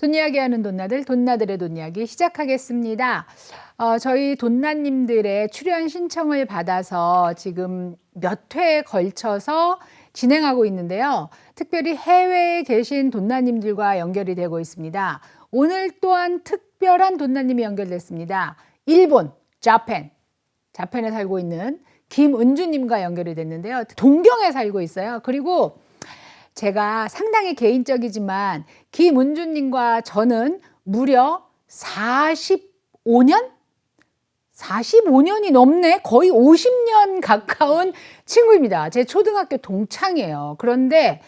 돈 이야기하는 돈나들, 돈나들의 돈 이야기 시작하겠습니다. 저희 돈나님들의 출연 신청을 받아서 지금 몇 회에 걸쳐서 진행하고 있는데요. 특별히 해외에 계신 돈나님들과 연결이 되고 있습니다. 오늘 또한 특별한 돈나님이 연결됐습니다. 일본, 자펜에 살고 있는 김은주님과 연결이 됐는데요. 동경에 살고 있어요. 그리고 제가 상당히 개인적이지만 김은주님과 저는 무려 45년이 넘네. 거의 50년 가까운 친구입니다. 제 초등학교 동창이에요. 그런데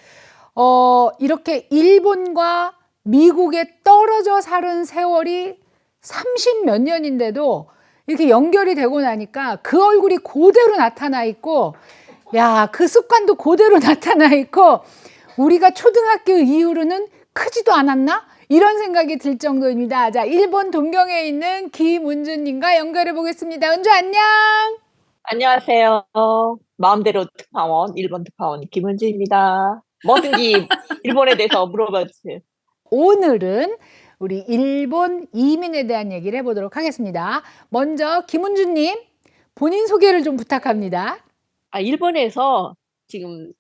이렇게 일본과 미국에 떨어져 사는 세월이 30 몇 년인데도 이렇게 연결이 되고 나니까 그 얼굴이 그대로 나타나 있고, 야, 그 습관도 그대로 나타나 있고, 우리가 초등학교 이후로는 크지도 않았나? 이런 생각이 들 정도입니다. 자, 일본 동경에 있는 김은주님과 연결해 보겠습니다. 은주 안녕! 안녕하세요. 마음대로 특파원, 일본 특파원 김은주입니다. 뭐든지 일본에 대해서 물어봐 주세요. 오늘은 우리 일본 이민에 대한 얘기를 해보도록 하겠습니다. 먼저 김은주님, 본인 소개를 좀 부탁합니다. 일본에서 지금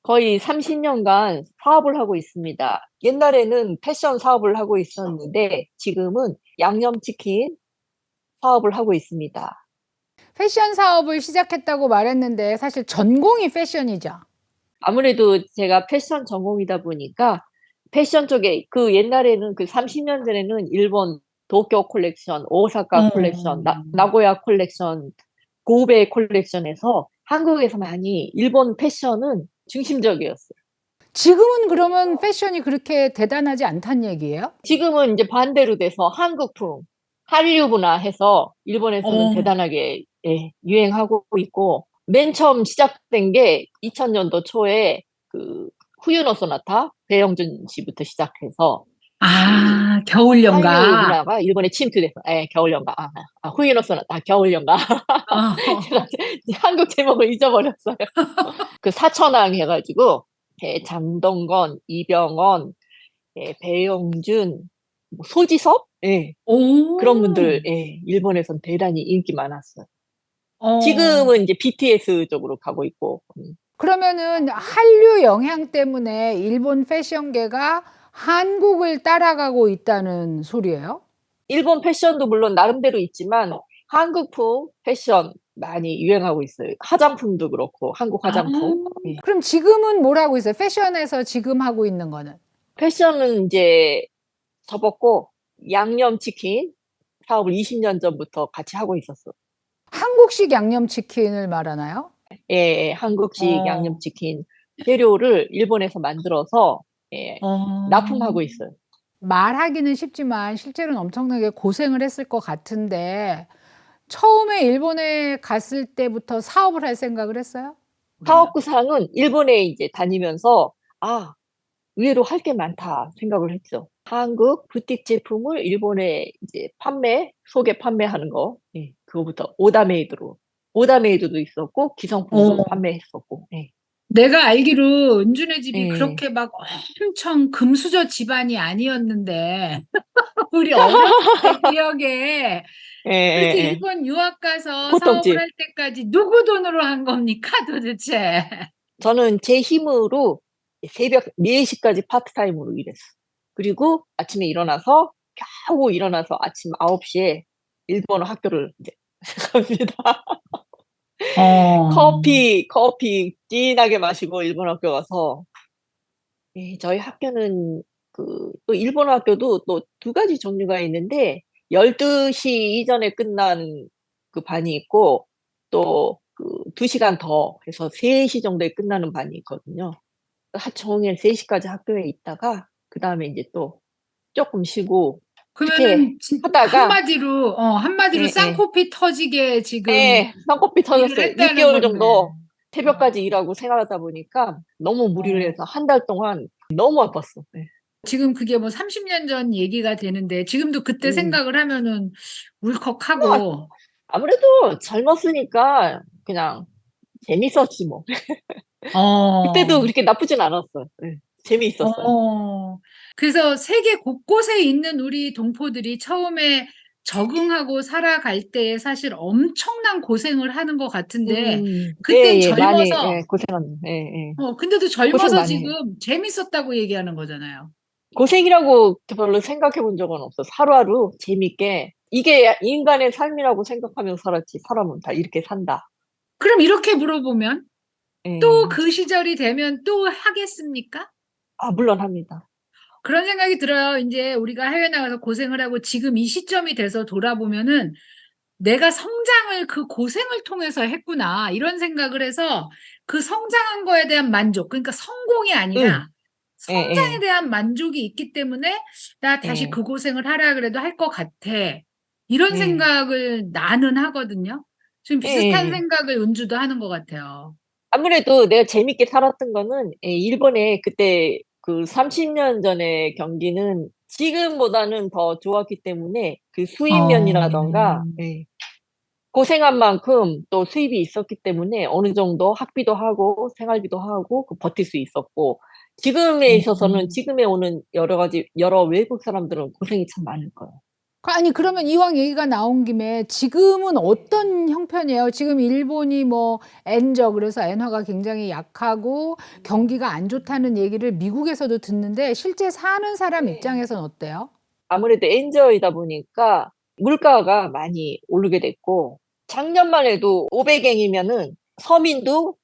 거의 30년간 사업을 하고 있습니다. 옛날에는 패션 사업을 하고 있었는데 지금은 양념치킨 사업을 하고 있습니다. 패션 사업을 시작했다고 말했는데 사실 전공이 패션이죠. 아무래도 제가 패션 전공이다 보니까 패션 쪽에 그 옛날에는 그 30년 전에는 일본 도쿄 콜렉션, 오사카 콜렉션, 나고야 콜렉션, 고베 콜렉션에서 한국에서 많이 일본 패션은 중심적이었어요. 지금은 그러면 패션이 그렇게 대단하지 않다는 얘기예요? 지금은 이제 반대로 돼서 한국풍, 한류 문화 해서 일본에서는 대단하게 유행하고 있고, 맨 처음 시작된 게 2000년도 초에 그 후유노 소나타 배영준 씨부터 시작해서 겨울 한류 연가. 문화가 일본에 침투돼서 겨울 연가 후유노 소나타 겨울 연가 제가 한국 제목을 잊어버렸어요. 그 사천왕 해가지고 장동건, 이병헌, 배영준, 뭐 소지섭 그런 분들 일본에선 대단히 인기 많았어요. 지금은 이제 BTS 쪽으로 가고 있고. 그러면은 한류 영향 때문에 일본 패션계가 한국을 따라가고 있다는 소리예요? 일본 패션도 물론 나름대로 있지만 한국풍 패션 많이 유행하고 있어요. 화장품도 그렇고 한국 화장품. 그럼 지금은 뭘 하고 있어요? 패션에서 지금 하고 있는 거는? 패션은 이제 접었고 양념치킨 사업을 20년 전부터 같이 하고 있었어. 한국식 양념치킨을 말하나요? 한국식 양념치킨 재료를 일본에서 만들어서 납품하고 있어요. 말하기는 쉽지만 실제로는 엄청나게 고생을 했을 것 같은데 처음에 일본에 갔을 때부터 사업을 할 생각을 했어요? 사업 구상은 일본에 이제 다니면서 의외로 할 게 많다 생각을 했죠. 한국 부틱 제품을 일본에 이제 소개 판매하는 거, 그거부터 오다메이드도 있었고 기성품도 판매했었고. 내가 알기로 은준의 집이 그렇게 막 엄청 금수저 집안이 아니었는데 우리 어렸을 때 기억에 그렇게 일본 유학 가서 사업을 보통집. 할 때까지 누구 돈으로 한 겁니까 도대체? 저는 제 힘으로 새벽 4시까지 파트타임으로 일했어요. 그리고 아침에 일어나서 겨우 일어나서 아침 9시에 일본어 학교를 이제 갑니다. 커피 진하게 마시고 일본어 학교 가서 저희 학교는 또 일본어 학교도 또 2가지 종류가 있는데 12시 이전에 끝난 그 반이 있고 또 그 2시간 더 해서 3시 정도에 끝나는 반이 있거든요. 하루 종일 3시까지 학교에 있다가 그 다음에 이제 또 조금 쉬고 그러면은 하다가 한마디로 쌍코피 터지게 지금 쌍꺼풀 일을 터졌어요. 했다는 6개월 건데. 정도 새벽까지 일하고 생활하다 보니까 너무 무리를 해서 한 달 동안 너무 아팠어. 지금 그게 뭐 30년 전 얘기가 되는데 지금도 그때 생각을 하면은 울컥하고. 아무래도 젊었으니까 그냥 재밌었지 뭐. 그때도 그렇게 나쁘진 않았어요. 재미있었어요. 그래서 세계 곳곳에 있는 우리 동포들이 처음에 적응하고 살아갈 때에 사실 엄청난 고생을 하는 것 같은데 그땐 예예. 많이 젊어서 예 고생합니다. 예예. 근데도 고생 젊어서 많이 해요. 지금 재밌었다고 얘기하는 거잖아요. 고생이라고 별로 생각해 본 적은 없어. 하루하루 재밌게 '이게 인간의 삶이라고 생각하면서 살았지. 사람은 다 이렇게 산다.' 그럼 이렇게 물어보면 또 예. 그 시절이 되면 또 하겠습니까? 아 물론 합니다. 그런 생각이 들어요. 인제 우리가 해외 나가서 고생을 하고 지금 이 시점이 돼서 돌아보면은 '내가 성장을 그 고생을 통해서 했구나.' 이런 생각을 해서 그 성장한 거에 대한 만족, 그러니까 성공이 응. 아니라 성장에 예예. 대한 만족이 있기 때문에 '나 다시 예. 그 고생을 하라 그래도 할 것 같아.' 이런 예. 생각을 나는 하거든요. 지금 비슷한 예예예. 생각을 은주도 하는 것 같아요. 아무래도 내가 재밌게 살았던 거는 일본에 그때 그 30년 전의 경기는 지금보다는 더 좋았기 때문에 그 어. 수입면이라든가 고생한 만큼 또 수입이 있었기 때문에 어느 정도 학비도 하고 생활비도 하고 버틸 수 있었고 지금에 있어서는 음. 지금에 오는 여러 가지 여러 외국 사람들은 고생이 참 많을 거예요. 아니 그러면 이왕 얘기가 나온 김에 지금은 어떤 형편이에요? 지금 일본이 뭐 엔저 그래서 엔화가 굉장히 약하고 경기가 안 좋다는 얘기를 미국에서도 듣는데 실제 사는 사람 네. 입장에서는 어때요? 아무래도 엔저이다 보니까 물가가 많이 오르게 됐고 작년만 해도 500 엔이면은 서민도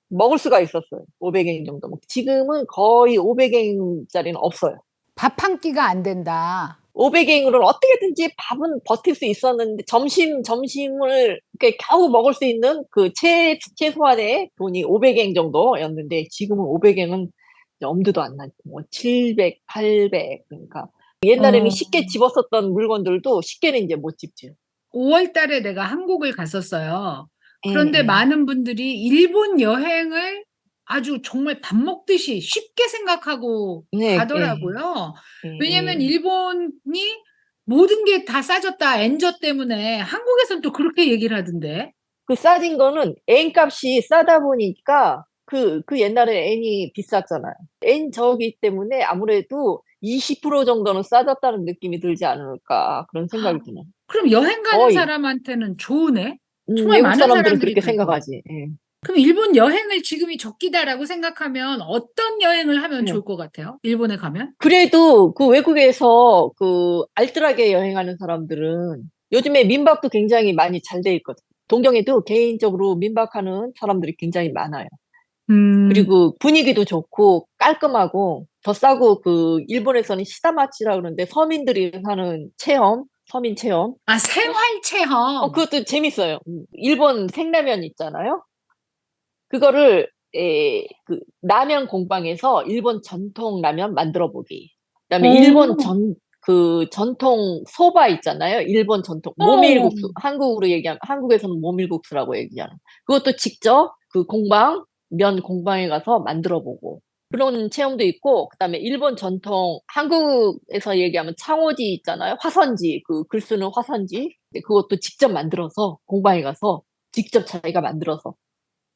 먹을 수가 있었어요. 500엔 정도면. 지금은 거의 500 엔짜리는 없어요. 밥 한 끼가 안 된다. 500 엔으로는 어떻게든지 밥은 버틸 수 있었는데 점심을 이렇게 겨우 먹을 수 있는 그 최소한의 돈이 500엔 정도였는데 지금은 500 엔은 이제 엄두도 안 나죠. 뭐 700, 800 그러니까 옛날에는 어. 쉽게 집었었던 물건들도 쉽게는 인제 못 집죠. 5월 달에 내가 한국을 갔었어요. 그런데 예예. 많은 분들이 일본 여행을 아주 정말 밥 먹듯이 쉽게 생각하고 네. 예. 가더라고요. 왜냐면 예예. 일본이 모든 게 다 싸졌다 엔저 때문에 한국에선 또 그렇게 얘기를 하던데. 그 싸진 거는 엔값이 싸다 보니까 그 옛날에 엔이 비쌌잖아요. 엔 저기 때문에 아무래도 20% 정도는 싸졌다는 느낌이 들지 않을까 그런 생각이 드네요. 그럼 여행 가는 거의. 사람한테는 좋으네? 정말 외국 많은 사람들은 사람들이 그렇게 갈 것 같아. 생각하지. 예. 그럼 일본 여행을 지금이 적기다라고 생각하면 어떤 여행을 하면 예. 좋을 것 같아요? 일본에 가면? 그래도 그 외국에서 그 알뜰하게 여행하는 사람들은 요즘에 민박도 굉장히 많이 잘 돼 있거든. 동경에도 개인적으로 민박하는 사람들이 굉장히 많아요. 음. 그리고 분위기도 좋고 깔끔하고 더 싸고 그 일본에서는 시다마치라 그러는데 서민들이 하는 체험, 서민 체험. 아 생활 체험. 그것도 재밌어요. 일본 생라면 있잖아요. 그거를 라면 공방에서 일본 전통 라면 만들어 보기. 그다음에 일본 어. 전통 소바 있잖아요. 일본 전통 어. 모밀국수. 한국으로 얘기하면 한국에서는 모밀국수라고 얘기하는. 그것도 직접 그 면 공방에 가서 만들어 보고 그런 체험도 있고 그다음에 일본 전통 한국에서 얘기하면 창호지 있잖아요. 화선지 그 글 쓰는 화선지. 그것도 직접 만들어서 공방에 가서 직접 자기가 만들어서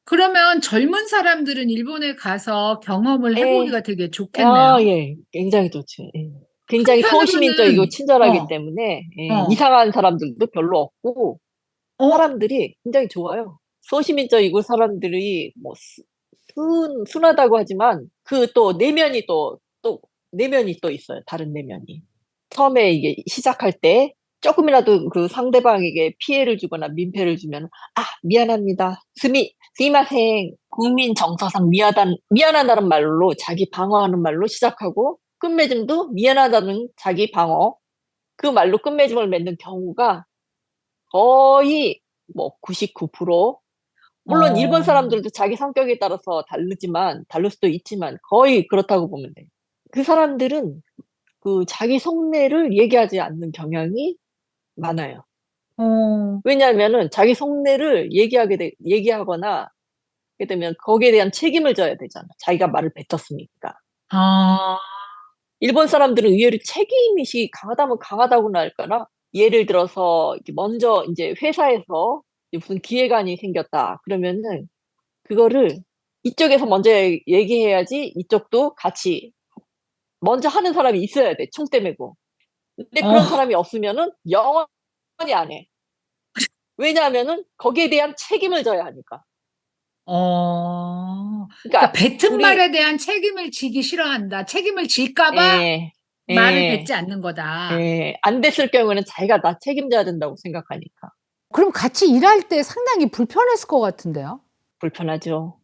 그러면 젊은 사람들은 일본에 가서 경험을 해 예. 보기가 되게 아 좋겠네요. 예. 굉장히 좋지. 예. 굉장히 소시민적이고 한편으로는 친절하기 어. 때문에 어. 이상한 사람들도 별로 없고 어. 사람들이 굉장히 좋아요. 소시민적이고 사람들이 뭐 순하다고 하지만 그 또 내면이 또 내면이 또 있어요, 다른 내면이. 처음에 이게 시작할 때 쪼끔이라도 그 상대방에게 피해를 주거나 민폐를 주면 "아 미안합니다. 스미마셍." 국민 정서상 미안하다는 말로 자기 방어하는 말로 시작하고 끝맺음도 미안하다는 자기 방어 그 말로 끝맺음을 맺는 경우가 거의 뭐 99% 물론 일본 어. 사람들도 자기 성격에 따라서 다를 수도 있지만 거의 그렇다고 보면 돼요. 그 사람들은 그 자기 속내를 얘기하지 않는 경향이 많아요. 어. 왜냐하면은 자기 속내를 얘기하거나 하게 되면 거기에 대한 책임을 져야 되잖아, 자기가 말을 뱉었으니까. 아. 일본 사람들은 의외로 책임의식이 강하다면 강하다고나 할까나? 예를 들어서 이렇게 먼저 인제 회사에서 이제 무슨 기획안이 생겼다 그러면은 그거를 이쪽에서 먼저 얘기해야지 이쪽도 같이 먼저 하는 사람이 있어야 돼. 총대 메고. 근데 어, 그런 사람이 없으면은 영원히 안 해. 왜냐하면은 거기에 대한 책임을 져야 하니까. 그러니까 그러니까 뱉은 우리 말에 대한 책임을 지기 싫어한다. 책임을 질까 봐 에, 말을 에, 뱉지 않는 거다. 안 됐을 경우에는 자기가 다 책임져야 된다고 생각하니까 그럼 같이 일할 때 상당히 불편했을 것 같은데요? 불편하죠.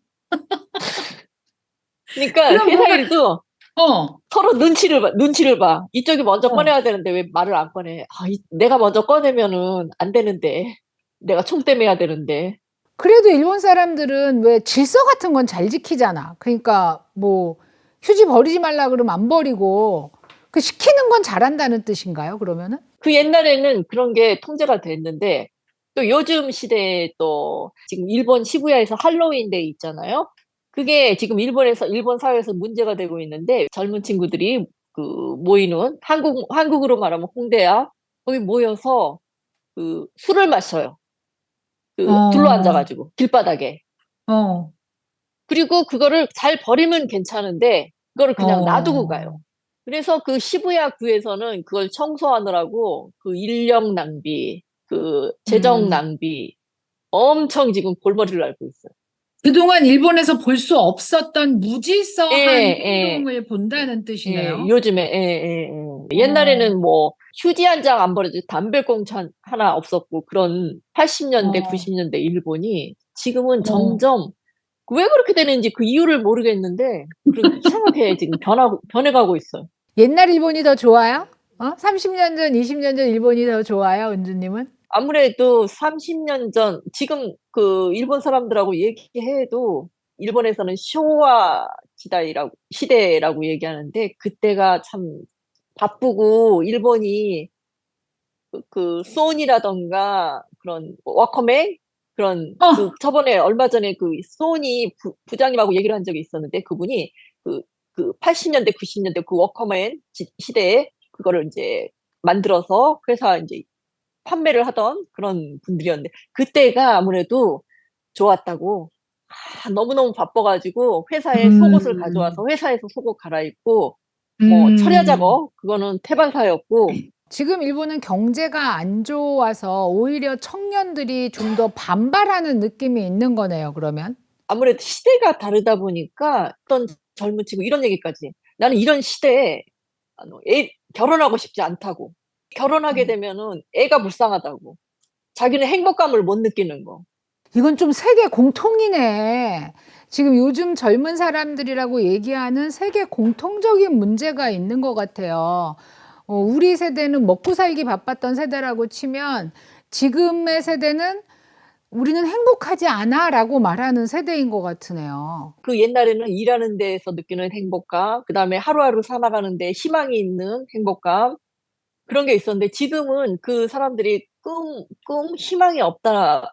그러니까 그럼 회사 뭔가, 일도 어, 서로 눈치를 봐. 이쪽이 먼저 어. 꺼내야 되는데 왜 말을 안 꺼내? 내가 먼저 꺼내면은 안 되는데. 내가 총대 매야 되는데. 그래도 일본 사람들은 왜 질서 같은 건 잘 지키잖아. 그러니까 뭐 휴지 버리지 말라 그러면 안 버리고 그 시키는 건 잘한다는 뜻인가요, 그러면은? 그 옛날에는 그런 게 통제가 됐는데 또 요즘 시대에 또 지금 일본 시부야에서 할로윈 데이 있잖아요. 그게 지금 일본 사회에서 문제가 되고 있는데 젊은 친구들이 그 모이는 한국으로 말하면 홍대야. 거기 모여서 그 술을 마셔요. 그 둘러 어, 앉아가지고 길바닥에. 어, 그리고 그거를 잘 버리면 괜찮은데 그거를 그냥 놔두고 가요. 어, 그래서 그 시부야 구에서는 그걸 청소하느라고 그 인력 낭비, 그 재정 음. 낭비 엄청 지금 골머리를 앓고 있어요. 그동안 일본에서 볼 수 없었던 예, 무질서한 예, 행동을 본다는 예, 뜻이네요. 요즘에, 어, 옛날에는 뭐 휴지 한 장 안 버려도 담배꽁초 하나 없었고 그런 80년대, 어, 90년대 일본이 지금은 어. 점점 왜 그렇게 되는지 그 이유를 모르겠는데, 이상하게 지금 변해가고 있어요. 옛날 일본이 더 좋아요? 30년 전, 20년 전 일본이 더 좋아요, 은주님은? 아무래도 30년 전, 지금 그 일본 사람들하고 얘기해도, 일본에서는 쇼와 시대라고 얘기하는데, 그때가 참 바쁘고, 일본이 그 소니라던가 그런 워커맨 그런 그 어, 저번에 얼마 전에 그 소니 부장님하고 얘기를 한 적이 있었는데 그분이 그, 그 80년대 90년대 그 워커맨 시대에 그거를 이제 만들어서 회사 이제 판매를 하던 그런 분들이었는데 그때가 아무래도 좋았다고. 너무너무 바빠가지고 회사에 속옷을 음, 가져와서 회사에서 속옷 갈아입고 뭐 철야 음. 작업 그거는 태반사였고. 지금 일본은 경제가 안 좋아서 오히려 청년들이 좀 더 반발하는 느낌이 있는 거네요, 그러면. 아무래도 시대가 다르다 보니까 어떤 젊은 친구 이런 얘기까지 나는 이런 시대에 결혼하고 싶지 않다고 결혼하게 음. 되면은 애가 불쌍하다고 자기는 행복감을 못 느끼는 거. 이건 좀 세계 공통이네. 지금 요즘 젊은 사람들이라고 얘기하는 세계 공통적인 문제가 있는 것 같아요. 우리 세대는 먹고 살기 바빴던 세대라고 치면 지금의 세대는 우리는 행복하지 않아라고 말하는 세대인 것 같으네요. 그 옛날에는 일하는 데에서 느끼는 행복감, 그다음에 하루하루 살아가는 데 희망이 있는 행복감 그런 게 있었는데 지금은 그 사람들이 희망이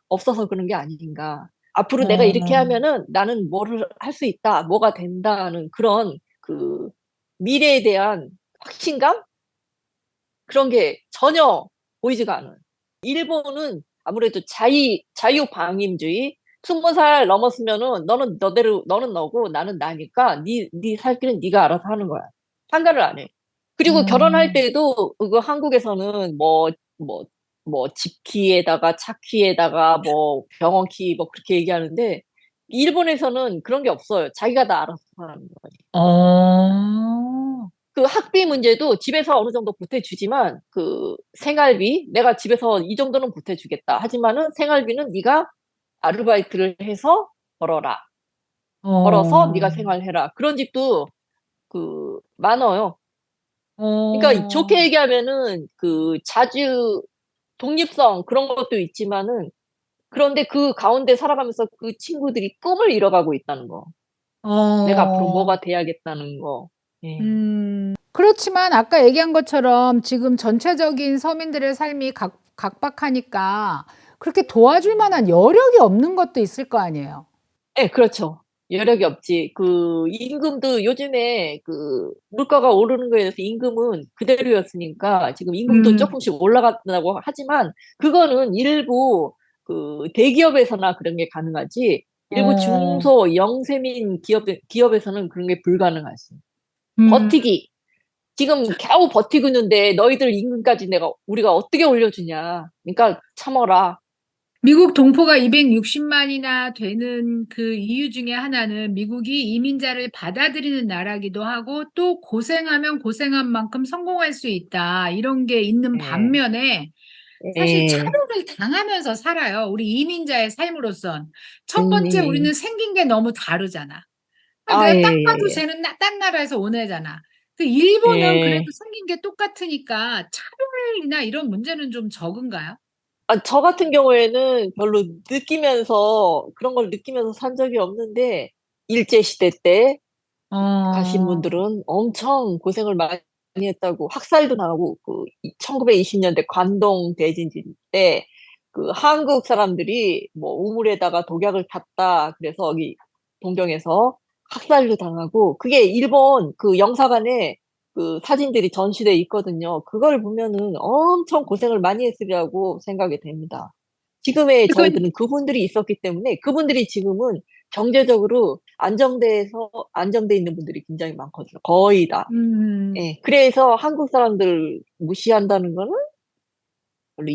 없어서 그런 게 아닌가. 앞으로 내가 이렇게 어, 하면은 나는 뭐를 할 수 있다, 뭐가 된다는 그런 그 미래에 대한 확신감? 그런 게 전혀 보이지가 않아요. 일본은 아무래도 자유방임주의. 20살 넘었으면은 너는 너대로, 너는 너고 나는 나니까 네 살 길은 네가 알아서 하는 거야. 상관을 안 해. 그리고 결혼할 음, 때도 그 한국에서는 뭐 집키에다가 차키에다가 뭐 병원키 뭐 그렇게 얘기하는데 일본에서는 그런 게 없어요. 자기가 다 알아서 하는 거예요. 어, 그 학비 문제도 집에서 어느 정도 보태주지만 그 생활비 내가 집에서 이 정도는 보태주겠다. 하지만은 생활비는 네가 아르바이트를 해서 벌어라. 벌어서 네가 어, 생활해라. 그런 집도 그 많아요. 그러니까 좋게 어. 얘기하면은 그 자주 독립성 그런 것도 있지만은 그런데 그 가운데 살아가면서 그 친구들이 꿈을 잃어가고 있다는 거. 내가 앞으로 어, 뭐가 돼야겠다는 거. 예. 그렇지만 아까 얘기한 것처럼 지금 전체적인 서민들의 삶이 각박하니까 그렇게 도와줄 만한 여력이 없는 것도 있을 거 아니에요. 예, 그렇죠. 여력이 없지. 그 임금도 요즘에 그 물가가 오르는 거에 대해서 임금은 그대로였으니까 지금 임금도 음, 조금씩 올라간다고 하지만 그거는 일부 그 대기업에서나 그런 게 가능하지. 일부 어, 중소 영세민 기업에서는 그런 게 불가능하지. 음, 버티기. 지금 겨우 버티고 있는데 너희들 임금까지 우리가 어떻게 올려주냐. 그러니까 참어라. 미국 동포가 260만이나 되는 그 이유 중에 하나는 미국이 이민자를 받아들이는 나라기도 하고 또 고생하면 고생한 만큼 성공할 수 있다. 이런 게 있는 예, 반면에 사실 예, 차별을 당하면서 살아요. 우리 이민자의 삶으로선. 첫 번째 예. 우리는 생긴 게 너무 다르잖아. 아, 예, 내가 딱 봐도 예, 쟤는 딴 나라에서 온 애잖아. 그 예. 일본은 그래도 예. 생긴 게 똑같으니까 차별이나 이런 문제는 좀 적은가요? 아, 저 같은 경우에는 별로 그런 걸 느끼면서 산 적이 없는데, 일제시대 때 가신 어. 분들은 엄청 고생을 많이 했다고, 학살도 당하고, 1920년대 관동 대지진 때, 한국 사람들이 뭐 우물에다가 독약을 탔다. 그래서 여기 동경에서 학살도 당하고, 그게 일본 그 영사관에 그 사진들이 전시돼 있거든요. 그걸 보면은 엄청 고생을 많이 했으리라고 생각이 됩니다. 지금의 그건 저희들은 그분들이 있었기 때문에 그분들이 지금은 경제적으로 안정돼 있는 분들이 굉장히 많거든요. 거의 다. 음. 예. 그래서 한국 사람들 무시한다는 거는 별로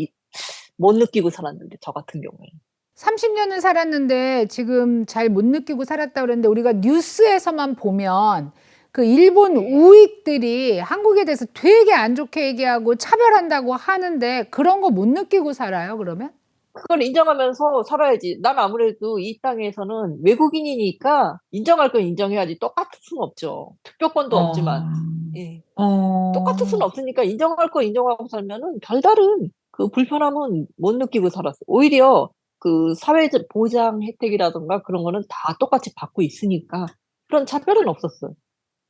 못 느끼고 살았는데, 저 같은 경우에. 30년을 살았는데 지금 잘 못 느끼고 살았다 그러는데 우리가 뉴스에서만 보면 그 일본 예. 우익들이 한국에 대해서 되게 안 좋게 얘기하고 차별한다고 하는데 그런 거 못 느끼고 살아요, 그러면? 그걸 인정하면서 살아야지. 난 아무래도 이 땅에서는 외국인이니까 인정할 건 인정해야지. 똑같을 수는 없죠. 특별권도 없지만. 어. 예. 똑같을 수는 어. 없으니까 인정할 거 인정하고 살면은 별다른 그 불편함은 못 느끼고 살았어요. 오히려 그 사회적 보장 혜택이라든가 그런 거는 다 똑같이 받고 있으니까 그런 차별은 없었어요.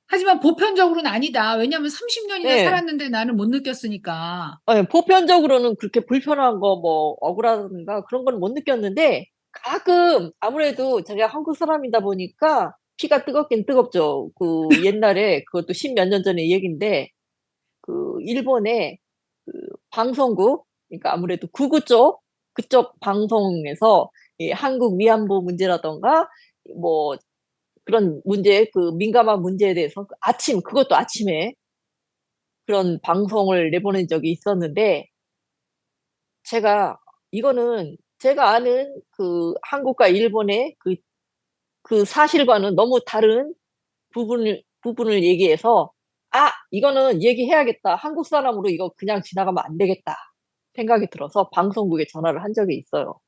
하지만 보편적으로는 아니다. 왜냐하면 30년이나 예. 살았는데 나는 못 느꼈으니까. 예, 보편적으로는 그렇게 불편한 거 뭐 억울하든가 그런 거는 못 느꼈는데 가끔 아무래도 제가 한국 사람이다 보니까 피가 뜨겁긴 뜨겁죠. 그 옛날에 그것도 십몇 년 전의 얘기인데 그 일본의 그 방송국, 그러니까 아무래도 구구 쪽 그쪽 방송에서 이 한국 위안부 문제라던가 뭐 그런 문제, 그 민감한 문제에 대해서 그것도 아침에 그런 방송을 내보낸 적이 있었는데, 이거는 제가 아는 그 한국과 일본의 그 사실과는 너무 다른 부분을 얘기해서, 이거는 얘기해야겠다. 한국 사람으로 이거 그냥 지나가면 안 되겠다. 생각이 들어서 방송국에 전화를 한 적이 있어요.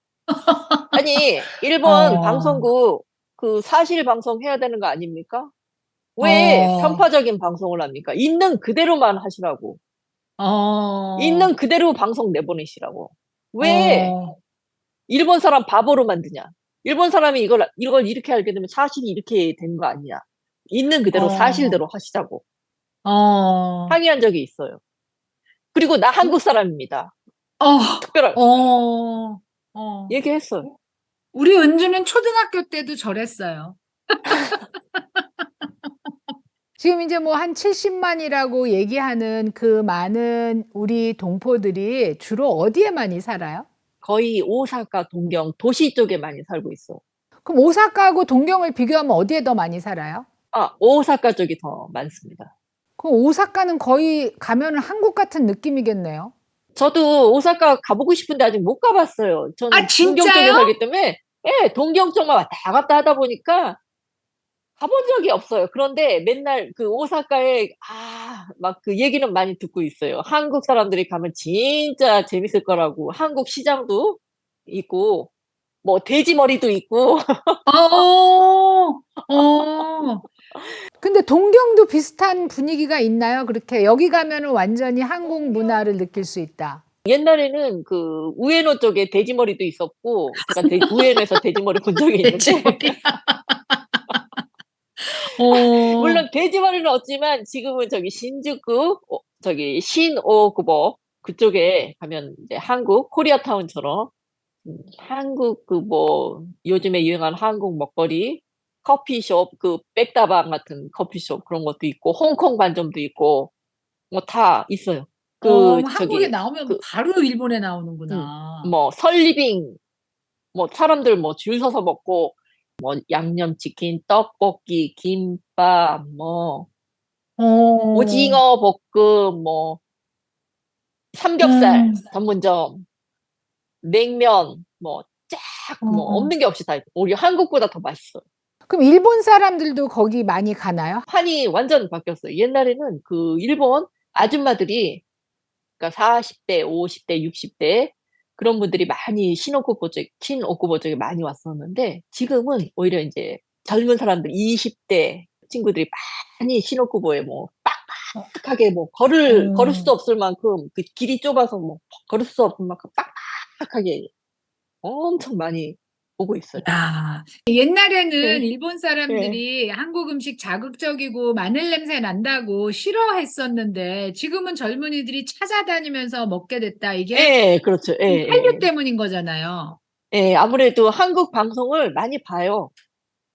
아니, 일본 어. 방송국 그 사실 방송 해야 되는 거 아닙니까? 왜 어. 편파적인 방송을 합니까? 있는 그대로만 하시라고. 어. 있는 그대로 방송 내보내시라고. 왜 어. 일본 사람 바보로 만드냐? 일본 사람이 이걸 이렇게 알게 되면 사실이 이렇게 된 거 아니냐? 있는 그대로 어. 사실대로 하시자고 어. 항의한 적이 있어요. 그리고 나 한국 사람입니다. 어. 특별한 어. 어. 얘기했어요. 우리 은주는 초등학교 때도 저랬어요. 지금 이제 뭐 한 70만이라고 얘기하는 그 많은 우리 동포들이 주로 어디에 많이 살아요? 거의 오사카, 동경, 도시 쪽에 많이 살고 있어. 그럼 오사카하고 동경을 비교하면 어디에 더 많이 살아요? 오사카 쪽이 더 많습니다. 그럼 오사카는 거의 가면은 한국 같은 느낌이겠네요. 저도 오사카 가보고 싶은데 아직 못 가봤어요. 아, 저는 동경 쪽에 진짜요? 살기 때문에, 예, 동경 쪽만 왔다 갔다 하다 보니까 가본 적이 없어요. 그런데 맨날 그 오사카에, 막 그 얘기는 많이 듣고 있어요. 한국 사람들이 가면 진짜 재밌을 거라고. 한국 시장도 있고, 뭐 돼지머리도 있고. 어. 어. 근데 동경도 비슷한 분위기가 있나요? 그렇게 여기 가면은 완전히 한국 문화를 느낄 수 있다. 옛날에는 그 우에노 쪽에 돼지머리도 있었고, 제가 우에노에서 돼지머리 본 적이 있는데, 돼지머리. 어. 물론 돼지머리는 없지만 지금은 저기 신주쿠, 저기 신오구보 그쪽에 가면 이제 한국 코리아타운처럼 한국 그 뭐 요즘에 유행하는 한국 먹거리 커피숍, 그 백다방 같은 커피숍 그런 것도 있고 홍콩 반점도 있고 뭐 다 있어요. 그 한국에 저기 나오면 그 바로 일본에 음, 나오는구나. 뭐 설리빙, 뭐 사람들 뭐 줄 서서 먹고 뭐 양념치킨, 떡볶이, 김밥 뭐 어, 오징어 볶음, 뭐 삼겹살 음, 전문점, 냉면, 뭐 쫙 뭐 어. 없는 게 없이 다 있고 우리 한국보다 더 맛있어요. 그럼 일본 사람들도 거기 많이 가나요? 판이 완전 바뀌었어요. 옛날에는 그 일본 아줌마들이 그러니까 40대, 50대, 60대 그런 분들이 많이 신혼국보쪽에 많이 왔었는데 지금은 오히려 이제 젊은 사람들 20대 친구들이 많이 신혼국보에 뭐 빡빡하게 뭐 걸을 어. 수도 없을 만큼 그 길이 좁아서 뭐 걸을 수 없을 만큼 빡빡하게 엄청 많이 오고 있어요. 야, 옛날에는 예, 일본 예, 사람들이 한국 음식 자극적이고 마늘 냄새 난다고 싫어했었는데 지금은 젊은이들이 찾아다니면서 먹게 됐다. 이게 예, 그렇죠. 예, 이 예, 한류 예. 때문인 거잖아요. 예, 아무래도 한국 방송을 많이 봐요.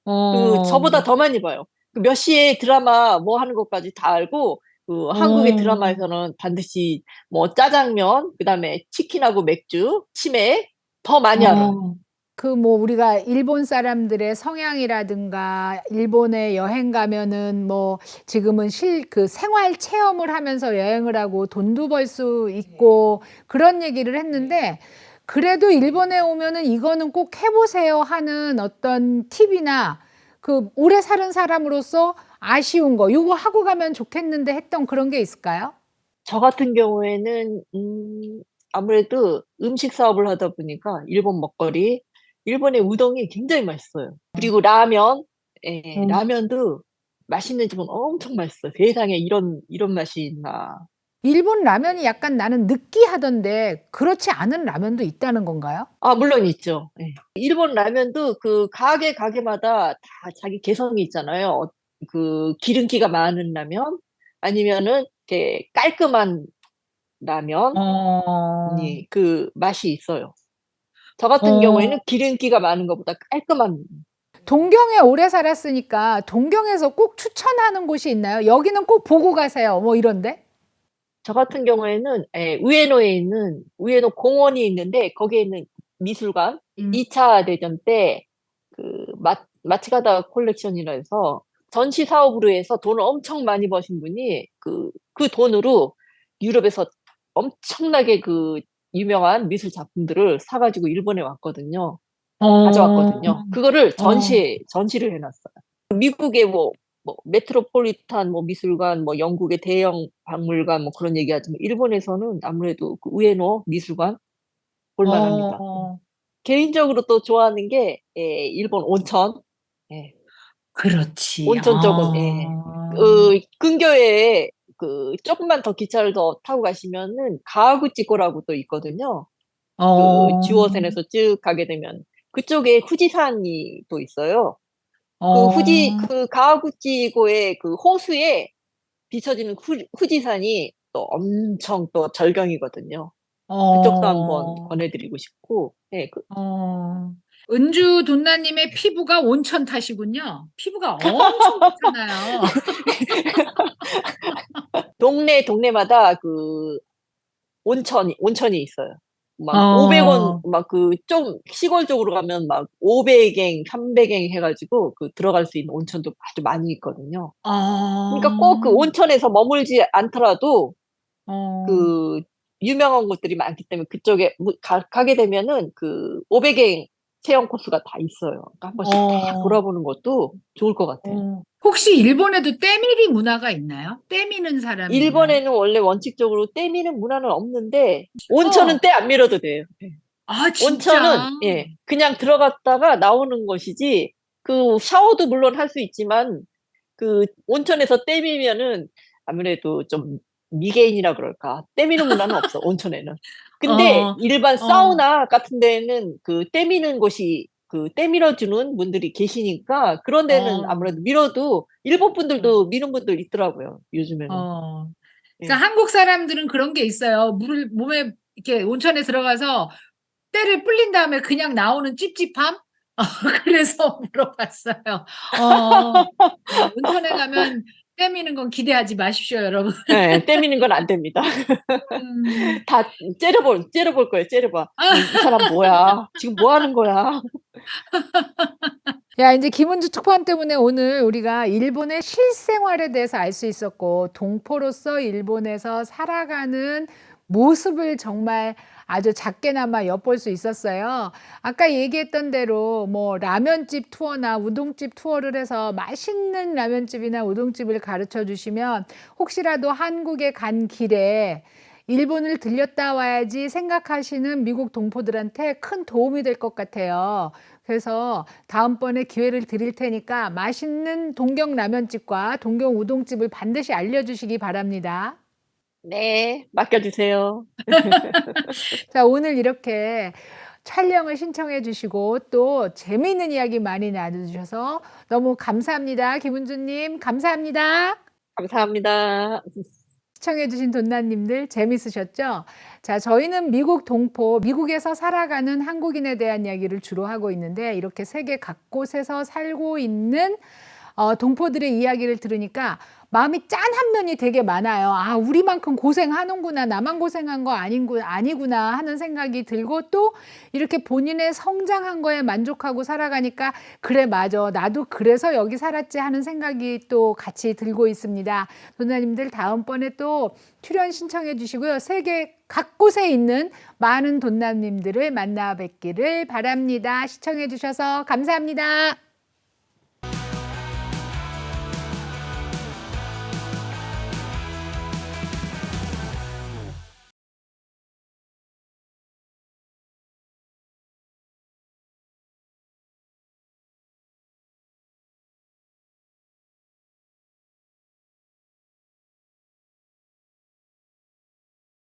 그 저보다 어, 더 많이 봐요. 그 몇 시에 드라마 뭐 하는 것까지 다 알고 그 한국의 어, 드라마에서는 반드시 뭐 짜장면, 그다음에 치킨하고 맥주, 치맥 더 많이 알아요. 어. 그 뭐 우리가 일본 사람들의 성향이라든가 일본에 여행 가면은 뭐 지금은 그 생활 체험을 하면서 여행을 하고 돈도 벌 수 네. 있고 그런 얘기를 네. 했는데 그래도 일본에 오면은 이거는 꼭 해보세요 하는 어떤 팁이나 그 오래 사는 사람으로서 아쉬운 거 요거 하고 가면 좋겠는데 했던 그런 게 있을까요? 저 같은 경우에는 아무래도 음식 사업을 하다 보니까 일본 먹거리, 일본의 우동이 굉장히 맛있어요. 그리고 라면, 예, 어. 라면도 맛있는 집은 엄청 맛있어요. 세상에 이런 맛이 있나. 일본 라면이 약간 나는 느끼하던데 그렇지 않은 라면도 있다는 건가요? 아, 물론 있죠. 예. 일본 라면도 그 가게마다 다 자기 개성이 있잖아요. 그 기름기가 많은 라면, 아니면은 이렇게 깔끔한 라면이 어, 그 맛이 있어요. 저 같은 경우에는 어, 기름기가 많은 것보다 깔끔한. 동경에 오래 살았으니까 동경에서 꼭 추천하는 곳이 있나요? 여기는 꼭 보고 가세요. 뭐 이런데? 저 같은 경우에는 예, 우에노에 있는 우에노 공원이 있는데 거기에 있는 미술관 음. 2차 대전 때 그 마츠가다 콜렉션이라 해서 전시 사업으로 해서 돈을 엄청 많이 버신 분이 그 돈으로 유럽에서 엄청나게 그 유명한 미술 작품들을 사가지고 일본에 왔거든요. 어, 가져왔거든요. 그거를 어, 전시를 해놨어요. 미국의 뭐 메트로폴리탄 뭐 미술관, 뭐 영국의 대형 박물관 뭐 그런 얘기하지만 일본에서는 아무래도 그 우에노 미술관 볼만합니다. 어, 개인적으로 또 좋아하는 게 일본 온천. 예, 그렇지. 온천 쪽은 그 근교에 그 조금만 더 기차를 더 타고 가시면은 가와구치코라고 또 있거든요. 그 어, 주오선에서 쭉 가게 되면 그쪽에 후지산이 또 있어요. 어, 그 가와구치고의 그 호수에 비춰지는 후지산이 또 엄청 또 절경이거든요. 그쪽도 한번 어, 권해드리고 싶고, 예, 어. 은주 돈나님의 피부가 온천 탓이군요. 피부가 엄청 좋잖아요. 동네마다 그 온천이 있어요. 막 500원, 어, 막 그 좀 시골 쪽으로 가면 막 500엔, 300엔 해가지고 그 들어갈 수 있는 온천도 아주 많이 있거든요. 그러니까 꼭 그 어, 온천에서 머물지 않더라도 어, 그 유명한 곳들이 많기 때문에 그쪽에 가게 되면은 그 500엔 체험 코스가 다 있어요. 그러니까 한 번씩 다 어, 돌아보는 것도 좋을 것 같아요. 혹시 일본에도 때밀이 문화가 있나요? 때미는 사람이 있나요? 일본에는 원래 원칙적으로 때 미는 문화는 없는데 온천은 어, 때 안 밀어도 돼요. 네. 아, 온천은 진짜? 예, 그냥 들어갔다가 나오는 것이지 그 샤워도 물론 할 수 있지만 그 온천에서 때 밀면은 아무래도 좀 미개인이라 그럴까. 때 미는 문화는 없어, 온천에는. 근데 어, 일반 어, 사우나 같은 데는 그 때 미는 곳이 그 때 밀어주는 분들이 계시니까 그런 데는 어, 아무래도 밀어도 일본 분들도 미는 분들 있더라고요, 요즘에는. 어. 그래서 예. 한국 사람들은 그런 게 있어요. 물을 몸에 이렇게 온천에 들어가서 때를 불린 다음에 그냥 나오는 찝찝함? 그래서 물어봤어요. 온천에 가면 때 미는 건 기대하지 마십시오, 여러분. 예, 때 미는 건 안 됩니다. 음. 다 째려볼 거예요, 째려봐. 이 사람 뭐야? 지금 뭐 하는 거야? 야, 이제 김은주 특파원 때문에 오늘 우리가 일본의 실생활에 대해서 알 수 있었고, 동포로서 일본에서 살아가는 모습을 정말 아주 작게나마 엿볼 수 있었어요. 아까 얘기했던 대로 뭐 라면집 투어나 우동집 투어를 해서 맛있는 라면집이나 우동집을 가르쳐 주시면 혹시라도 한국에 간 길에 일본을 들렸다 와야지 생각하시는 미국 동포들한테 큰 도움이 될 것 같아요. 그래서 다음번에 기회를 드릴 테니까 맛있는 동경 라면집과 동경 우동집을 반드시 알려주시기 바랍니다. 네. 맡겨 주세요. 자, 오늘 이렇게 촬영을 신청해 주시고 또 재미있는 이야기 많이 나눠 주셔서 너무 감사합니다. 김은주님, 감사합니다. 감사합니다. 시청해 주신 돈나님들 재밌으셨죠? 자, 저희는 미국 동포, 미국에서 살아가는 한국인에 대한 이야기를 주로 하고 있는데 이렇게 세계 각곳에서 살고 있는 동포들의 이야기를 들으니까 마음이 짠한 면이 되게 많아요. 아, 우리만큼 고생하는구나, 나만 고생한 거 아니구나 하는 생각이 들고 또 이렇게 본인의 성장한 거에 만족하고 살아가니까 그래, 맞아, 나도 그래서 여기 살았지 하는 생각이 또 같이 들고 있습니다. 도나님들 다음번에 또 출연 신청해 주시고요. 세계 각곳에 있는 많은 돈남님들을 만나 뵙기를 바랍니다. 시청해 주셔서 감사합니다.